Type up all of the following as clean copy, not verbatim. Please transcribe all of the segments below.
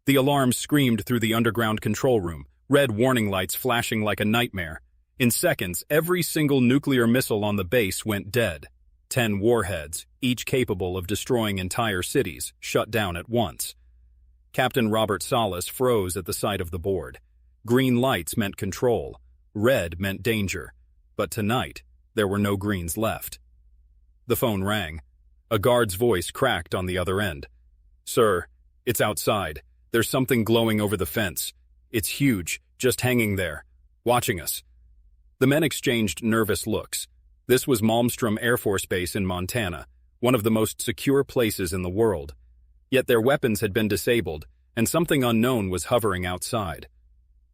The alarm screamed through the underground control room, red warning lights flashing like a nightmare. In seconds, every single nuclear missile on the base went dead. 10 warheads, each capable of destroying entire cities, shut down at once. Captain Robert Salas froze at the sight of the board. Green lights meant control. Red meant danger. But tonight, there were no greens left. The phone rang. A guard's voice cracked on the other end. "Sir, it's outside. There's something glowing over the fence. It's huge, just hanging there, watching us." The men exchanged nervous looks. This was Malmstrom Air Force Base in Montana, one of the most secure places in the world. Yet their weapons had been disabled, and something unknown was hovering outside.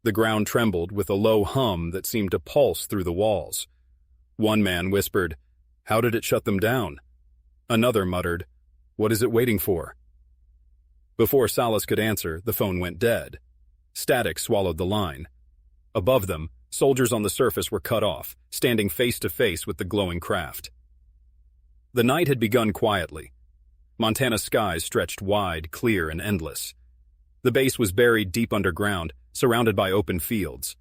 The ground trembled with a low hum that seemed to pulse through the walls. One man whispered, "How did it shut them down?" Another muttered, "What is it waiting for?" Before Salas could answer, the phone went dead. Static swallowed the line. Above them, soldiers on the surface were cut off, standing face to face with the glowing craft. The night had begun quietly. Montana's skies stretched wide, clear, and endless. The base was buried deep underground, surrounded by open fields.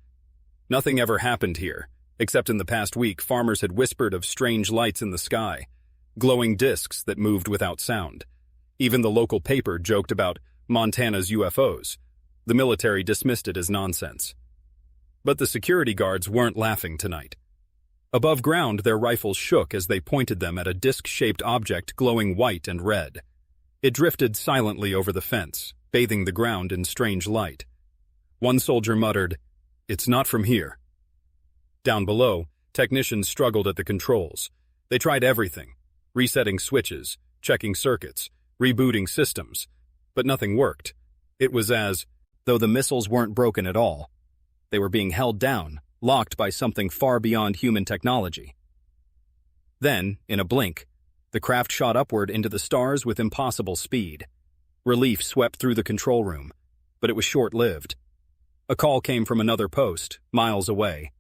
Nothing ever happened here, except in the past week farmers had whispered of strange lights in the sky, glowing discs that moved without sound. Even the local paper joked about Montana's UFOs. The military dismissed it as nonsense. But the security guards weren't laughing tonight. Above ground, their rifles shook as they pointed them at a disc-shaped object glowing white and red. It drifted silently over the fence, bathing the ground in strange light. One soldier muttered, "It's not from here." Down below, technicians struggled at the controls. They tried everything, resetting switches, checking circuits, rebooting systems, but nothing worked. It was as though the missiles weren't broken at all. They were being held down, locked by something far beyond human technology. Then, in a blink, the craft shot upward into the stars with impossible speed. Relief swept through the control room, but it was short-lived. A call came from another post, miles away.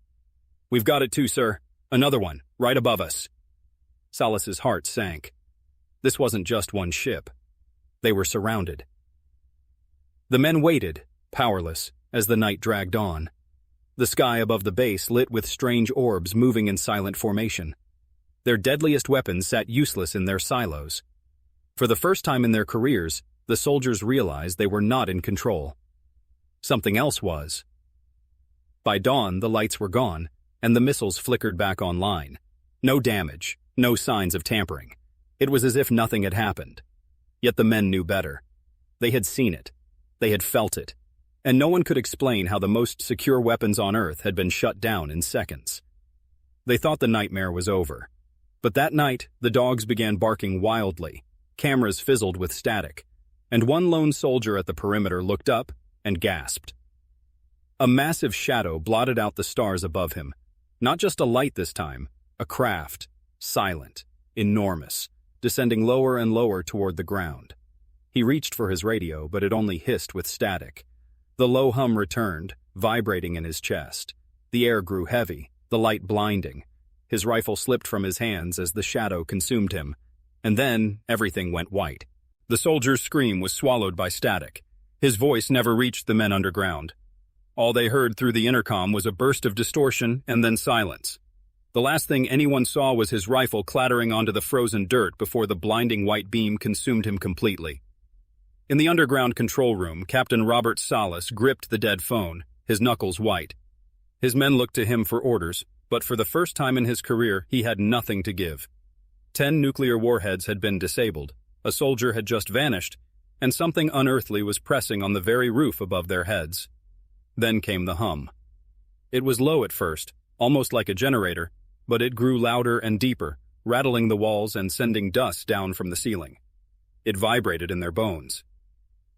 "We've got it too, sir. Another one, right above us." Salas's heart sank. This wasn't just one ship. They were surrounded. The men waited, powerless, as the night dragged on. The sky above the base lit with strange orbs moving in silent formation. Their deadliest weapons sat useless in their silos. For the first time in their careers, the soldiers realized they were not in control. Something else was. By dawn, the lights were gone, and the missiles flickered back online. No damage, no signs of tampering. It was as if nothing had happened. Yet the men knew better. They had seen it. They had felt it. And no one could explain how the most secure weapons on Earth had been shut down in seconds. They thought the nightmare was over. But that night, the dogs began barking wildly. Cameras fizzled with static. And one lone soldier at the perimeter looked up and gasped. A massive shadow blotted out the stars above him. Not just a light this time, a craft, silent, enormous, descending lower and lower toward the ground. He reached for his radio, but it only hissed with static. The low hum returned, vibrating in his chest. The air grew heavy, the light blinding. His rifle slipped from his hands as the shadow consumed him. And then, everything went white. The soldier's scream was swallowed by static. His voice never reached the men underground. All they heard through the intercom was a burst of distortion and then silence. The last thing anyone saw was his rifle clattering onto the frozen dirt before the blinding white beam consumed him completely. In the underground control room, Captain Robert Salas gripped the dead phone, his knuckles white. His men looked to him for orders, but for the first time in his career, he had nothing to give. 10 nuclear warheads had been disabled, a soldier had just vanished, and something unearthly was pressing on the very roof above their heads. Then came the hum. It was low at first, almost like a generator, but it grew louder and deeper, rattling the walls and sending dust down from the ceiling. It vibrated in their bones.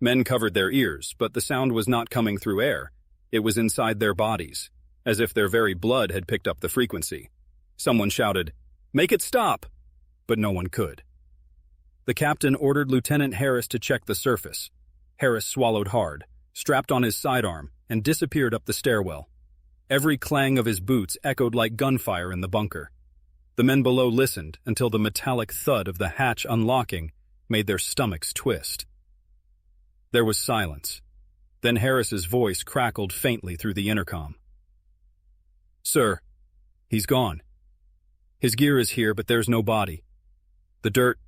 Men covered their ears, but the sound was not coming through air. It was inside their bodies, as if their very blood had picked up the frequency. Someone shouted, "Make it stop!" But no one could. The captain ordered Lieutenant Harris to check the surface. Harris swallowed hard, strapped on his sidearm, and disappeared up the stairwell. Every clang of his boots echoed like gunfire in the bunker. The men below listened until the metallic thud of the hatch unlocking made their stomachs twist. There was silence, Then Harris's voice crackled faintly through the intercom. "Sir, he's gone. His gear is here, but there's no body. The dirt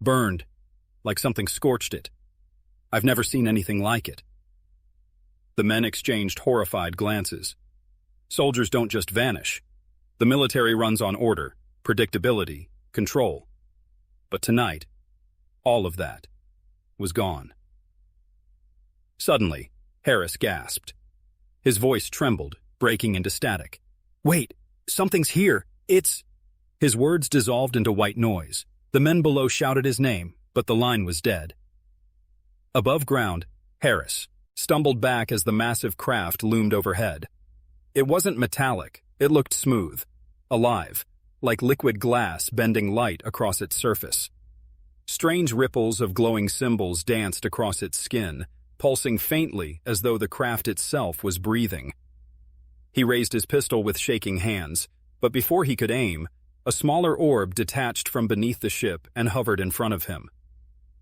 burned, like something scorched it. I've never seen anything like it." The men exchanged horrified glances. Soldiers don't just vanish. The military runs on order, predictability, control. But tonight, all of that was gone. Suddenly, Harris gasped. His voice trembled, breaking into static. "Wait, something's here. It's—" His words dissolved into white noise. The men below shouted his name, but the line was dead. Above ground, Harris stumbled back as the massive craft loomed overhead. It wasn't metallic. It looked smooth, alive, like liquid glass bending light across its surface. Strange ripples of glowing symbols danced across its skin, pulsing faintly as though the craft itself was breathing. He raised his pistol with shaking hands, but before he could aim, a smaller orb detached from beneath the ship and hovered in front of him.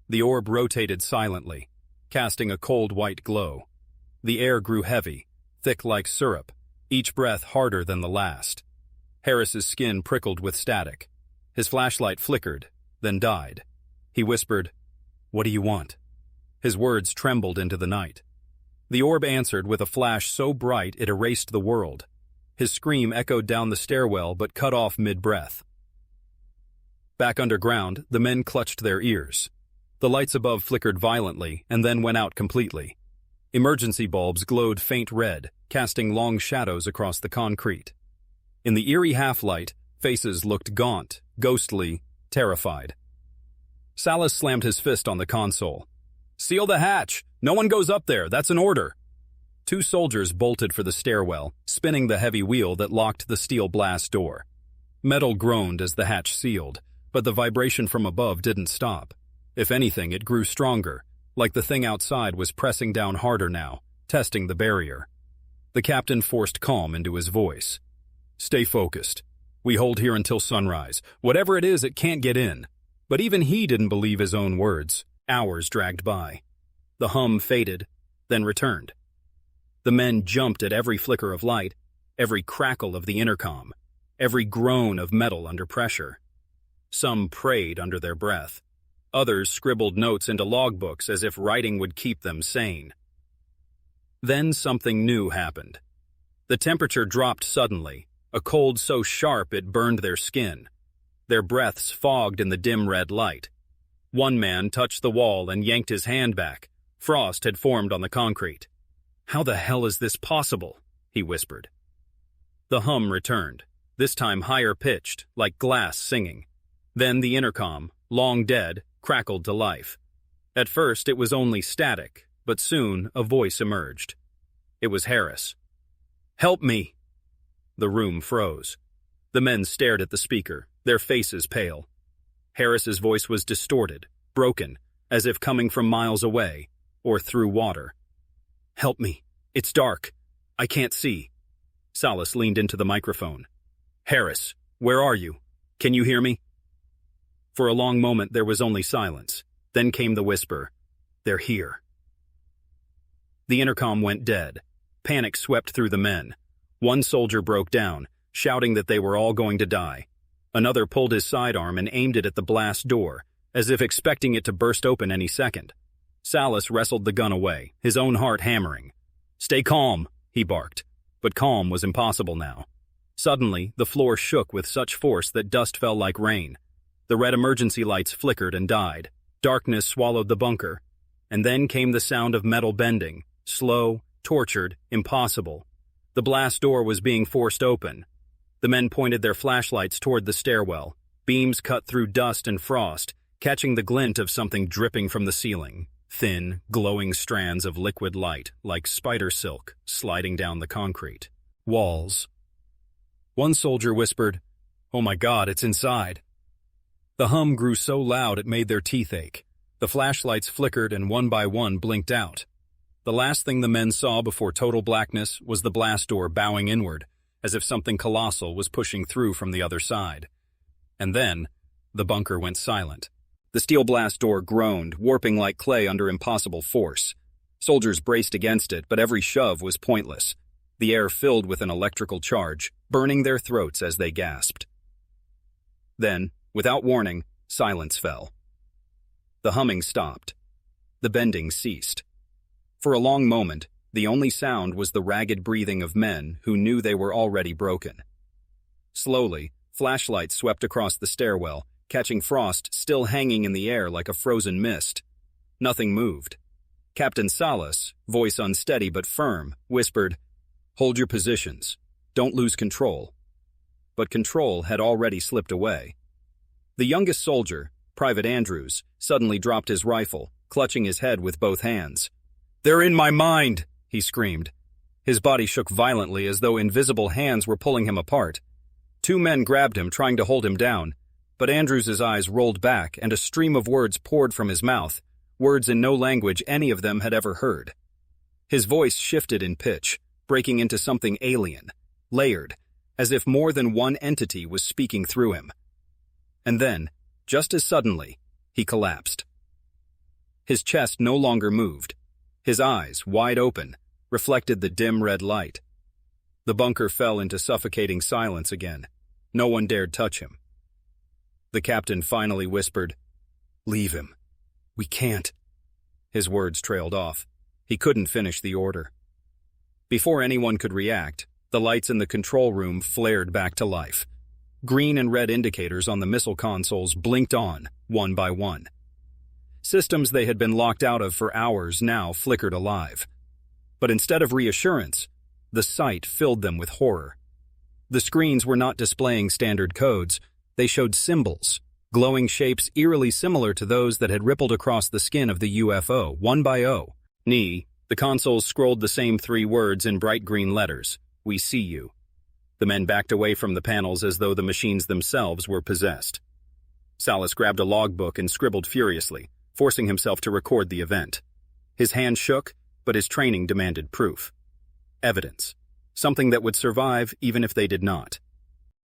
The orb rotated silently, casting a cold white glow. The air grew heavy, thick like syrup, each breath harder than the last. Harris's skin prickled with static. His flashlight flickered, then died. He whispered, "What do you want?" His words trembled into the night. The orb answered with a flash so bright it erased the world. His scream echoed down the stairwell but cut off mid-breath. Back underground, the men clutched their ears. The lights above flickered violently and then went out completely. Emergency bulbs glowed faint red, casting long shadows across the concrete. In the eerie half-light, faces looked gaunt, ghostly, terrified. Salas slammed his fist on the console. "Seal the hatch! No one goes up there! That's an order!" Two soldiers bolted for the stairwell, spinning the heavy wheel that locked the steel blast door. Metal groaned as the hatch sealed, but the vibration from above didn't stop. If anything, it grew stronger, like the thing outside was pressing down harder now, testing the barrier. The captain forced calm into his voice. "Stay focused. We hold here until sunrise. Whatever it is, it can't get in." But even he didn't believe his own words. Hours dragged by. The hum faded, then returned. The men jumped at every flicker of light, every crackle of the intercom, every groan of metal under pressure. Some prayed under their breath. Others scribbled notes into logbooks as if writing would keep them sane. Then something new happened. The temperature dropped suddenly, a cold so sharp it burned their skin. Their breaths fogged in the dim red light. One man touched the wall and yanked his hand back. Frost had formed on the concrete. "How the hell is this possible?" he whispered. The hum returned, this time higher pitched, like glass singing. Then the intercom, long dead, crackled to life. At first it was only static, but soon a voice emerged. It was Harris. "Help me!" The room froze. The men stared at the speaker, their faces pale. Harris's voice was distorted, broken, as if coming from miles away, or through water. "Help me. It's dark. I can't see." Salas leaned into the microphone. "Harris, where are you? Can you hear me?" For a long moment there was only silence. Then came the whisper, "They're here." The intercom went dead. Panic swept through the men. One soldier broke down, shouting that they were all going to die. Another pulled his sidearm and aimed it at the blast door, as if expecting it to burst open any second. Salas wrestled the gun away, his own heart hammering. "Stay calm," he barked. But calm was impossible now. Suddenly, the floor shook with such force that dust fell like rain. The red emergency lights flickered and died. Darkness swallowed the bunker. And then came the sound of metal bending, slow, tortured, impossible. The blast door was being forced open. The men pointed their flashlights toward the stairwell. Beams cut through dust and frost, catching the glint of something dripping from the ceiling. Thin, glowing strands of liquid light, like spider silk, sliding down the concrete. Walls. One soldier whispered, "Oh my God, it's inside." The hum grew so loud it made their teeth ache. The flashlights flickered and one by one blinked out. The last thing the men saw before total blackness was the blast door bowing inward, as if something colossal was pushing through from the other side. And then, the bunker went silent. The steel blast door groaned, warping like clay under impossible force. Soldiers braced against it, but every shove was pointless. The air filled with an electrical charge, burning their throats as they gasped. Then, without warning, silence fell. The humming stopped. The bending ceased. For a long moment, the only sound was the ragged breathing of men who knew they were already broken. Slowly, flashlights swept across the stairwell, catching Frost still hanging in the air like a frozen mist. Nothing moved. Captain Salas, voice unsteady but firm, whispered, "Hold your positions. Don't lose control." But control had already slipped away. The youngest soldier, Private Andrews, suddenly dropped his rifle, clutching his head with both hands. "They're in my mind!" he screamed. His body shook violently as though invisible hands were pulling him apart. Two men grabbed him, trying to hold him down, but Andrews's eyes rolled back and a stream of words poured from his mouth, words in no language any of them had ever heard. His voice shifted in pitch, breaking into something alien, layered, as if more than one entity was speaking through him. And then, just as suddenly, he collapsed. His chest no longer moved. His eyes, wide open, reflected the dim red light. The bunker fell into suffocating silence again. No one dared touch him. The captain finally whispered, "Leave him. We can't." His words trailed off. He couldn't finish the order. Before anyone could react, the lights in the control room flared back to life. Green and red indicators on the missile consoles blinked on, one by one. Systems they had been locked out of for hours now flickered alive. But instead of reassurance, the sight filled them with horror. The screens were not displaying standard codes. They showed symbols, glowing shapes eerily similar to those that had rippled across the skin of the UFO, one by O. Ni, the consoles scrolled the same three words in bright green letters, "We see you." The men backed away from the panels as though the machines themselves were possessed. Salas grabbed a logbook and scribbled furiously, forcing himself to record the event. His hand shook, but his training demanded proof. Evidence. Something that would survive even if they did not.